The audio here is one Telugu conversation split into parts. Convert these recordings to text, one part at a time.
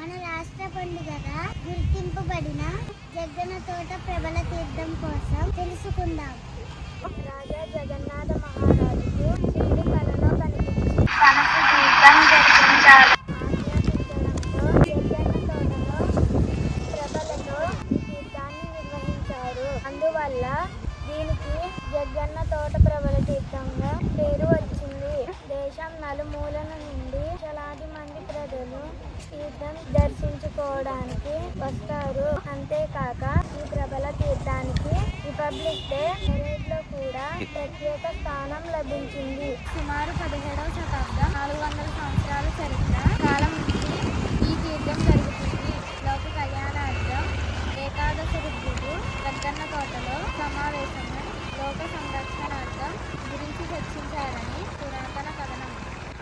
మన రాష్ట్ర పండుగగా గుర్తింపబడిన జగ్గన్న తోట ప్రబల తీర్థం కోసం తెలుసుకుందాం. రాజా జగన్నాథ మహారాజుకు శివుడి కలలో కనిపించి తనకు తీర్థం జరిపించారు. ఆజ్ఞాపించడంతో జగ్గన్న తోటలో ప్రభలతో ఈ తీర్థాన్ని నిర్వహించారు. అందువల్ల దీనికి జగ్గన్న తోట ప్రబల తీర్థంగా పేరు వచ్చింది. దేశం నలుమూలల నుండి లక్షలాది మంది ప్రజలు తీర్థం దర్శించుకోవడానికి వస్తారు. అంతేకాక ఈ ప్రబల తీర్థానికి రిపబ్లిక్ డే పరేడ్ లో కూడా ప్రత్యేక స్థానం లభించింది. సుమారు 17వ శతాబ్దం 400 సంవత్సరాల చరిత్ర కాలం నుంచి ఈ తీర్థం జరుగుతుంది. లోక కళ్యాణార్థం ఏకాదశ రుద్రుడు జగ్గన్న తోటలో సమావేశమై లోక సంరక్షణార్థం గురించి చర్చించారని పురాతన కథనం.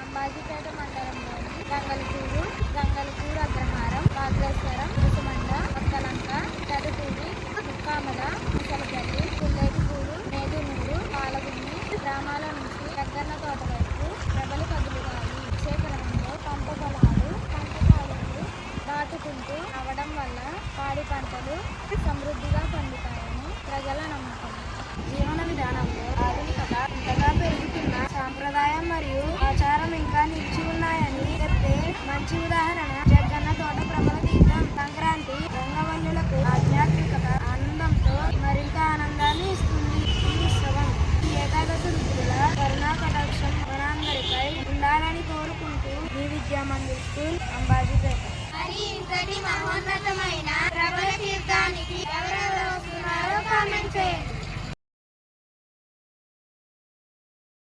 అంబాజీపేట మండలంలోని గంగలపూరు అగ్రహారం, వాగ్లేశ్వరం, రుసుమండ, ఒక్కలంక, తదుపూరి, ముక్కామల, ముసలపల్లి, పుల్లేటిపూరు, నేదునూరు, పాలగున్ని గ్రామాల నుంచి జగ్గన్న తోట వైపు ప్రబలి కదులుతాయి. వచ్చే క్రమంలో పంట పొలాలు దాటుకుంటూ అవడం వల్ల పాడి పంటలు సమృద్ధిగా పండుతాయని ప్రజల నమ్మకం. జీవన విధానంలో ఆధునికత ఇంతగా పెరుగుతున్న సాంప్రదాయం మరియు ఆచారం ఇంకా నిలిచి ఉన్నాయని చెప్పే మంచి ఉదాహరణ జగ్గన్న తోట ప్రబల తీర్థం. సంక్రాంతి రంగవల్లులకు ఆధ్యాత్మికత ఆనందంతో మరింత ఆనందాన్ని ఇస్తుంది. ఈ ఉత్సవం ఈ ఏకాదశ రుద్రుల కరుణా కటాక్షం మనందరిపై ఉండాలని కోరుకుంటూ ఈ విద్యా మందిర్ స్కూల్, అంబాజీపేట. మరి ఇంతటి మహోన్నతమైన ప్రబల తీర్థానికి ఎవరెవరు వస్తున్నారో కామెంట్ చేయండి.